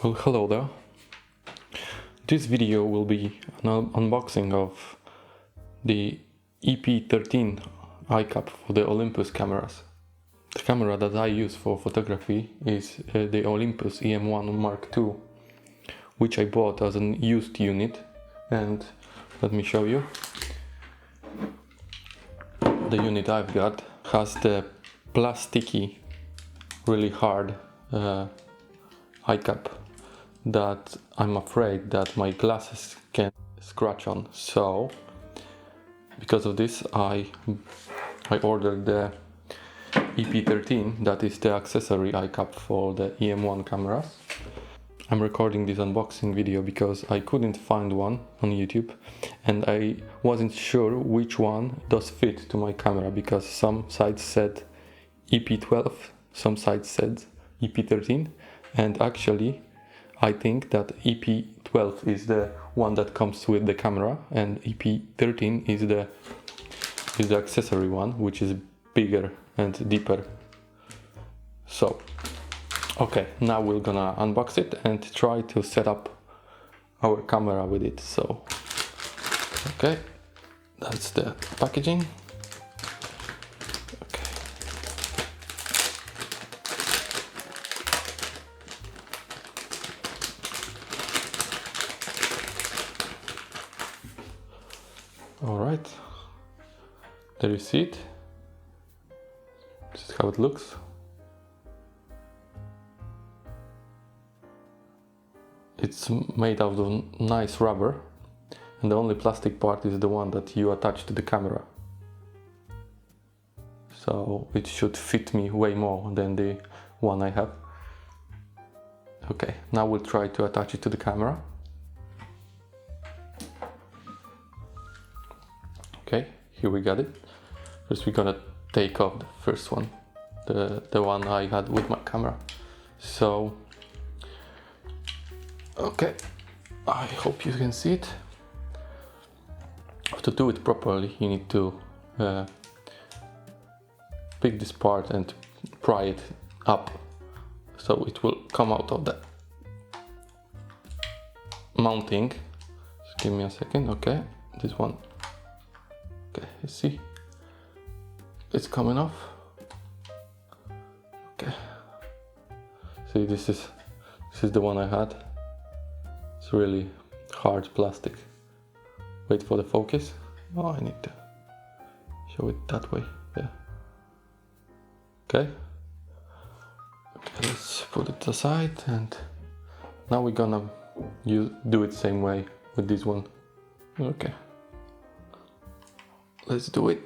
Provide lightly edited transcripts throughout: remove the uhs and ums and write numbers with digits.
Well, hello there. This video will be an unboxing of the EP-13 Eyecup for the Olympus cameras. The camera that I use for photography is the Olympus E-M1 Mark II, which I bought as an used unit, and let me show you. The unit I've got has the plasticky, really hard Eyecup that I'm afraid that my glasses can scratch on. So because of this I ordered the EP-13, that is the accessory Eyecup for the E-M1 cameras. I'm recording this unboxing video because I couldn't find one on YouTube and I wasn't sure which one does fit to my camera, because some sites said EP-12, some sites said EP-13, and actually I think that EP-12 is the one that comes with the camera and EP-13 is the accessory one, which is bigger and deeper. So okay, now we're gonna unbox it and try to set up our camera with it. So okay, that's the packaging. Alright, there you see it. This is how it looks. It's made out of nice rubber, and the only plastic part is the one that you attach to the camera. So it should fit me way more than the one I have. Okay, now we'll try to attach it to the camera. Okay, here we got it. First we're gonna take off the first one, the one I had with my camera. So, okay, I hope you can see it. To do it properly, you need to pick this part and pry it up, so it will come out of the mounting. Just give me a second. Okay, this one. Okay, you see, it's coming off. Okay, see, this is the one I had. It's really hard plastic. Wait for the focus. Oh, I need to show it that way. Yeah. Okay. Okay, let's put it aside, and now we're gonna do it same way with this one. Okay. Let's do it.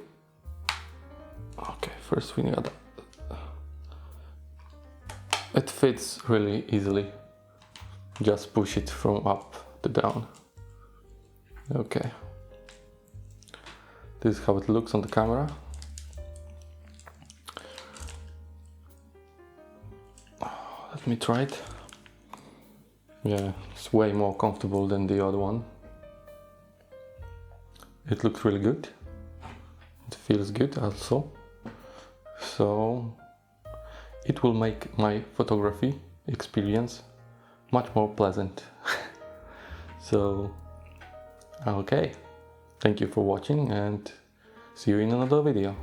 Okay, first we got it fits really easily. Just push it from up to down. Okay. This is how it looks on the camera. Let me try it. Yeah, it's way more comfortable than the other one. It looks really good. It feels good also, so it will make my photography experience much more pleasant. So okay, thank you for watching and see you in another video.